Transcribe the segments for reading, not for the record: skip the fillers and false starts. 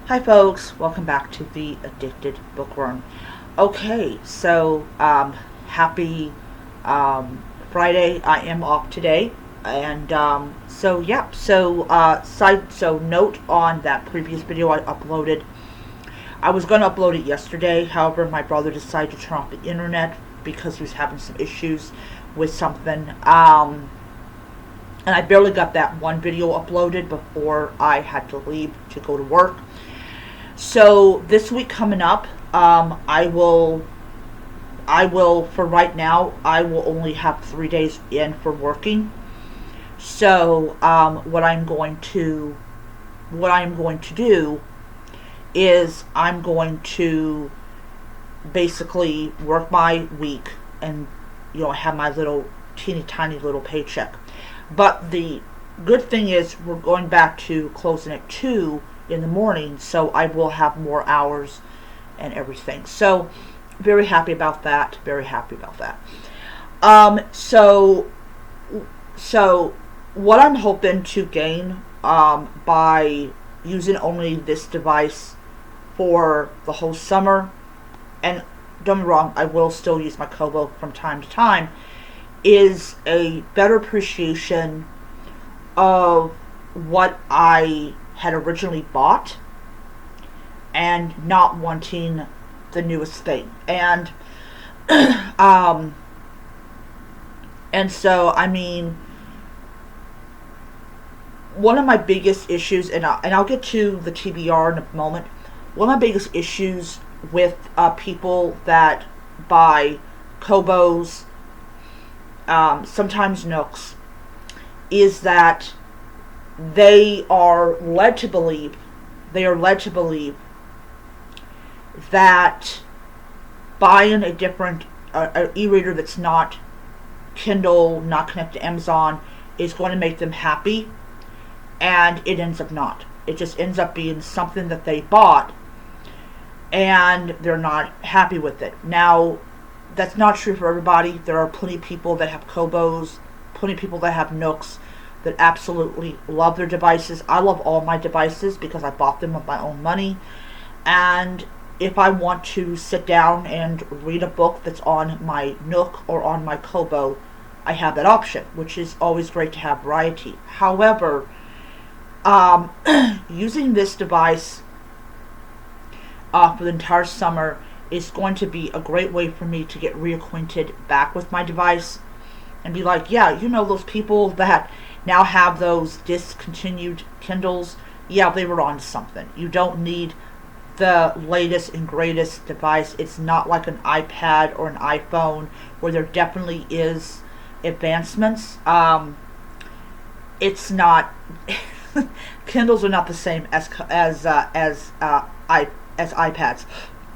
Hi folks, welcome back to the Addicted Bookworm. Okay, so happy Friday. I am off today, and so note on that previous video I uploaded. I was going to upload it yesterday, however my brother decided to turn off the internet because he was having some issues with something. And I barely got that one video uploaded before I had to leave to go to work. So this week coming up, I will for right now, I will only have 3 days in for working. So what I'm going to do is I'm going to basically work my week and have my little teeny tiny little paycheck. But the good thing is we're going back to closing at 2 in the morning, so I will have more hours and everything. So very happy about that. Very happy about that. So what I'm hoping to gain by using only this device for the whole summer, and don't get me wrong, I will still use my Kobo from time to time, is a better appreciation of what I had originally bought and not wanting the newest thing. And so I mean, one of my biggest issues, and I'll get to the TBR in a moment. One of my biggest issues with people that buy Kobos, sometimes Nooks, is that they are led to believe that buying a different e-reader that's not Kindle, not connected to Amazon, is going to make them happy, and it ends up not. It just ends up being something that they bought and they're not happy with it. Now, that's not true for everybody. There are plenty of people that have Kobos, plenty of people that have Nooks that absolutely love their devices. I love all my devices because I bought them with my own money. And if I want to sit down and read a book that's on my Nook or on my Kobo, I have that option, which is always great to have variety. However, using this device for the entire summer is going to be a great way for me to get reacquainted back with my device and be like, yeah, those people that now have those discontinued Kindles, yeah, they were on something. You don't need the latest and greatest device. It's not like an iPad or an iPhone where there definitely is advancements. It's not Kindles are not the same as iPads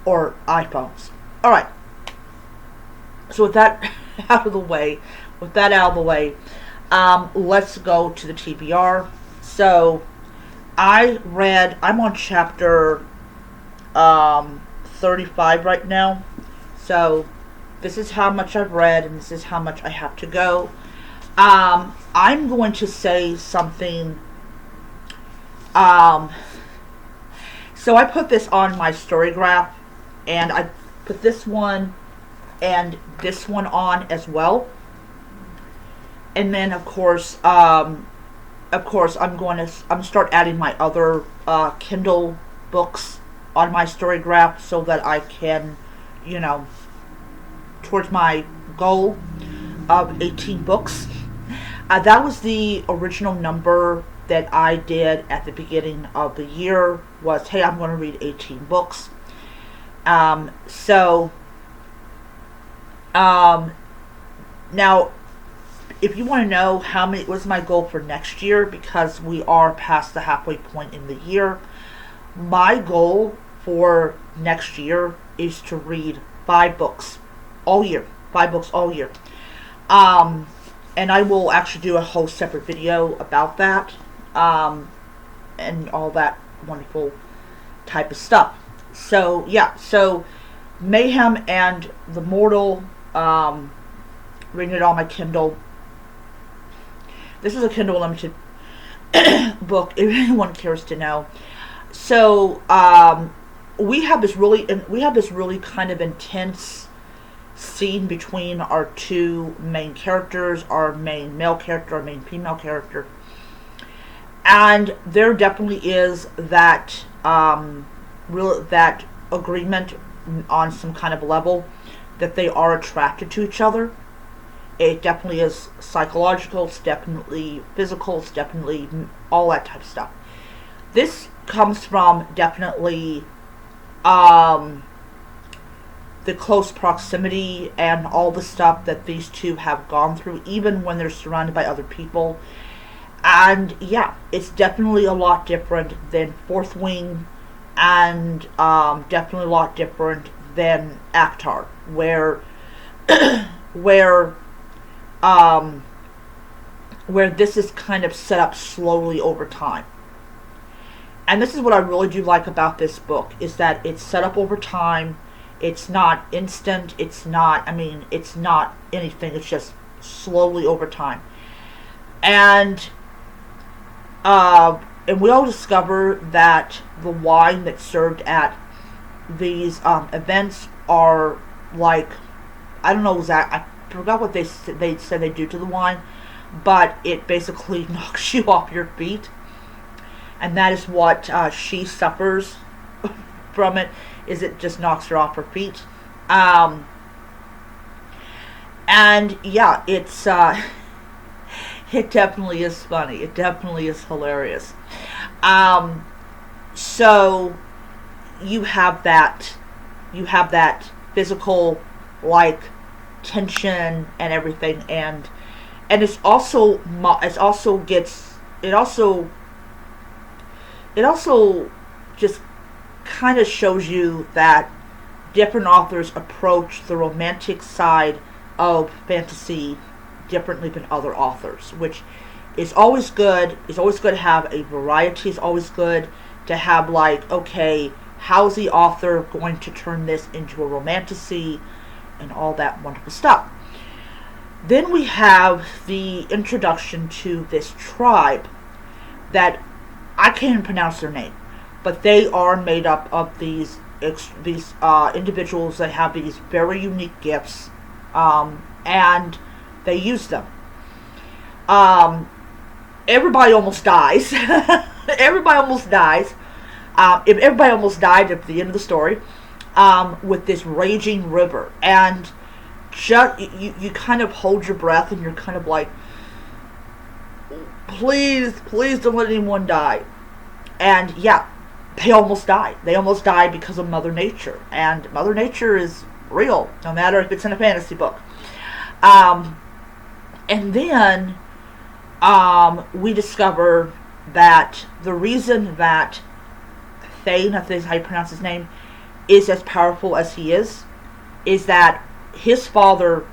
or iPhones. All right. So with that out of the way, let's go to the TBR. So I'm on chapter 35 right now. So this is how much I've read, and this is how much I have to go. I'm going to say something. So I put this on my story graph, and I put this one and this one on as well. And then of course I'm going to start adding my other Kindle books on my story graph so that I can, towards my goal of 18 books. That was the original number that I did at the beginning of the year, was, hey, I'm going to read 18 books. Now, if you want to know how many was my goal for next year, because we are past the halfway point in the year, my goal for next year is to read 5 books all year. 5 books all year. And I will actually do a whole separate video about that, and all that wonderful type of stuff. So, yeah, so Mayhem and the Mortal, reading it on my Kindle. This is a Kindle Unlimited book, if anyone cares to know. So we have this really kind of intense scene between our two main characters, our main male character, our main female character, and there definitely is that that agreement on some kind of level that they are attracted to each other. It definitely is psychological, it's definitely physical, it's definitely all that type of stuff. This comes from definitely the close proximity and all the stuff that these two have gone through, even when they're surrounded by other people. And yeah, it's definitely a lot different than Fourth Wing, and definitely a lot different than Actar, where where where this is kind of set up slowly over time. And this is what I really do like about this book, is that it's set up over time. It's not instant. It's not anything. It's just slowly over time. And we all discover that the wine that's served at these events are like, I don't know exactly, I forgot what they said they do to the wine, but it basically knocks you off your feet. And that is what she suffers from it, is it just knocks her off her feet. And yeah, it's it definitely is funny. It definitely is hilarious. So you have that physical, like, tension and everything, and it also just kind of shows you that different authors approach the romantic side of fantasy differently than other authors, which is always good. It's always good to have a variety. It's always good to have, like, okay, how's the author going to turn this into a romantasy and all that wonderful stuff. Then we have the introduction to this tribe that I can't even pronounce their name, but they are made up of these individuals that have these very unique gifts, and they use them. Everybody almost dies. Everybody almost dies. Everybody almost died at the end of the story, with this raging river, and just you kind of hold your breath, and you're kind of like, please don't let anyone die. And yeah, they almost died. They almost died because of Mother Nature, and Mother Nature is real, no matter if it's in a fantasy book. And then we discover that the reason that Thane, if that's how you pronounce his name, is as powerful as he is that his father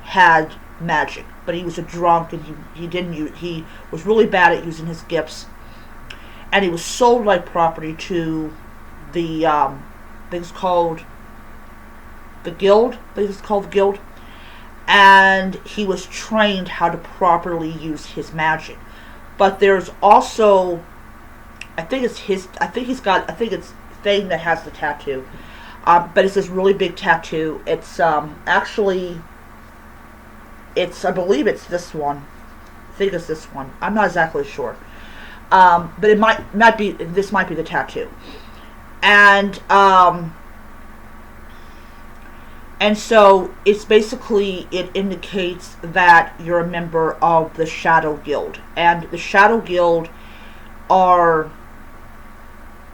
had magic, but he was a drunk, and he was really bad at using his gifts, and he was sold like property to the things called the guild. And he was trained how to properly use his magic. But there's also, I think it's Thane that has the tattoo. But it's this really big tattoo. It's actually, I believe it's this one. I think it's this one. I'm not exactly sure. But it might be, this might be the tattoo. And so it's basically, it indicates that you're a member of the Shadow Guild. And the Shadow Guild are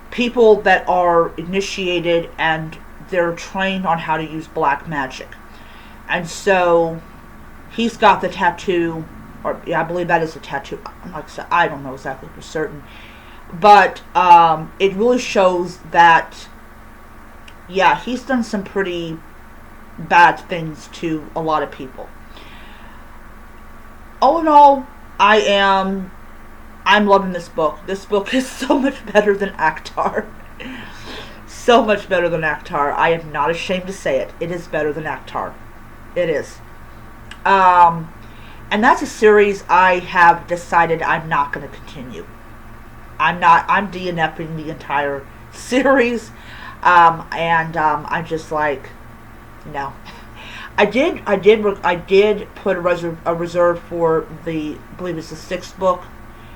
people that are initiated, and they're trained on how to use black magic. And so he's got the tattoo, or yeah, I believe that is a tattoo. I don't know exactly for certain. But it really shows that, yeah, he's done some pretty bad things to a lot of people. All in all, I'm loving this book. This book is so much better than Actar. So much better than Actar. I am not ashamed to say it. It is better than Actar. It is. And that's a series I have decided I'm not going to continue. I'm DNFing the entire series. I'm just like, no. I did put a reserve for I believe it's the 6th book.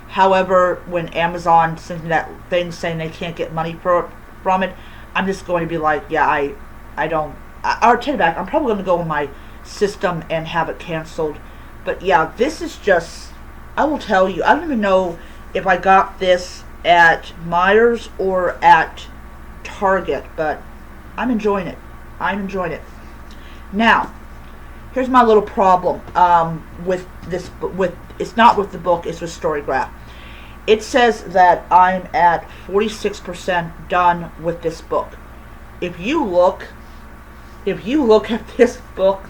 However, when Amazon sends me that thing saying they can't get money from it, I'm just going to be like, yeah, I don't. I'll take it back. I'm probably going to go on my system and have it canceled. But yeah, this is just, I will tell you, I don't even know if I got this at Myers or at Target, but I'm enjoying it. I'm enjoying it. Now, here's my little problem with this. It's not with the book. It's with Storygraph. It says that I'm at 46% done with this book. If you look at this book,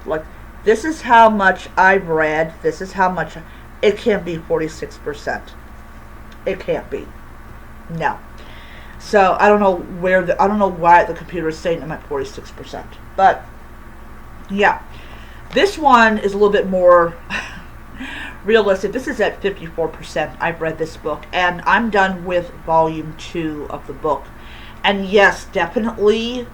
like, this is how much I've read. This is how much. It can't be 46%. It can't be. No. So I don't know I don't know why the computer is saying I'm at 46%. But yeah, this one is a little bit more realistic. This is at 54%. I've read this book, and I'm done with volume 2 of the book. And yes, definitely,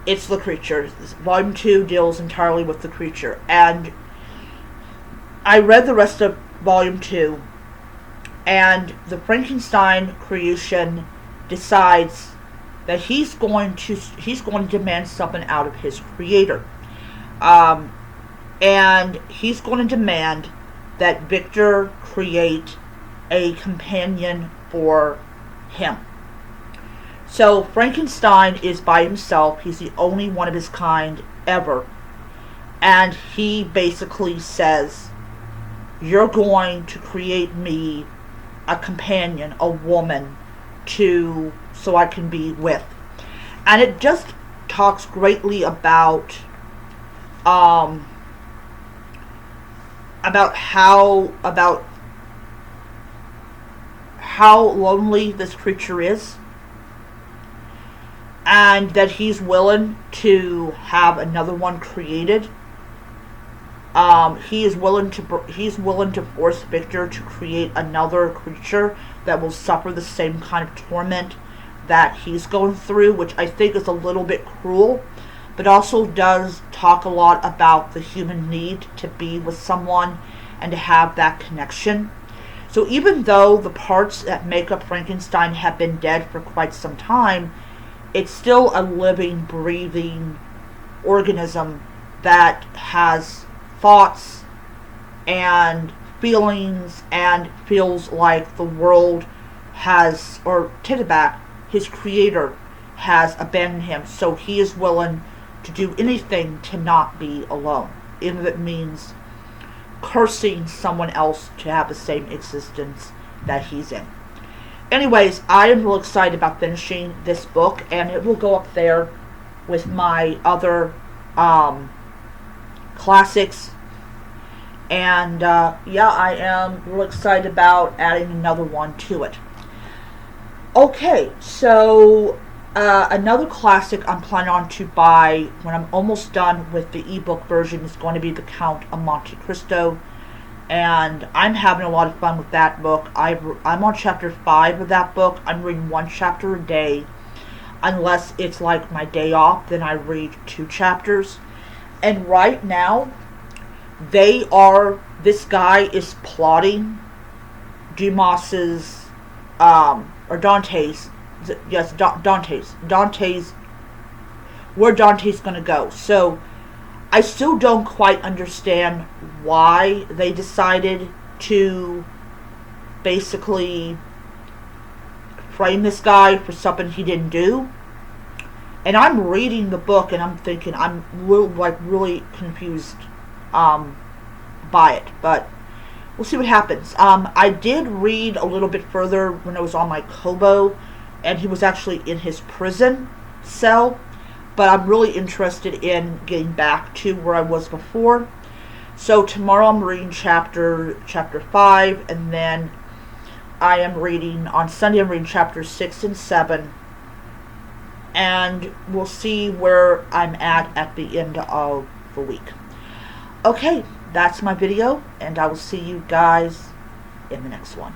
it's the creature. Volume 2 deals entirely with the creature. And I read the rest of volume 2, and the Frankenstein creation decides that he's going to demand something out of his creator. And he's going to demand that Victor create a companion for him. So Frankenstein is by himself. He's the only one of his kind ever. And he basically says, you're going to create me a companion, a woman, so I can be with. And it just talks greatly about how lonely this creature is, and that he's willing to have another one created. He's willing to force Victor to create another creature that will suffer the same kind of torment that he's going through, which I think is a little bit cruel, but also does talk a lot about the human need to be with someone and to have that connection. So even though the parts that make up Frankenstein have been dead for quite some time, it's still a living, breathing organism that has thoughts and feelings and feels like the world has, or take it back, his creator has abandoned him. So he is willing to do anything to not be alone, even if it means cursing someone else to have the same existence that he's in. Anyways, I am real excited about finishing this book, and it will go up there with my other classics. And yeah, I am real excited about adding another one to it. Okay, so another classic I'm planning on to buy when I'm almost done with the ebook version is going to be The Count of Monte Cristo. And I'm having a lot of fun with that book. I'm on chapter 5 of that book. I'm reading 1 chapter a day. Unless it's like my day off, then I read 2 chapters. And right now, this guy is plotting Dumas's, or Dante's, yes, Dante's, where Dante's gonna go. So, I still don't quite understand why they decided to basically frame this guy for something he didn't do. And I'm reading the book and I'm thinking, I'm really confused by it. But we'll see what happens. I did read a little bit further when I was on my Kobo, and he was actually in his prison cell. But I'm really interested in getting back to where I was before. So tomorrow I'm reading chapter 5, and then on Sunday I'm reading chapters 6 and 7. And we'll see where I'm at the end of the week. Okay, that's my video, and I will see you guys in the next one.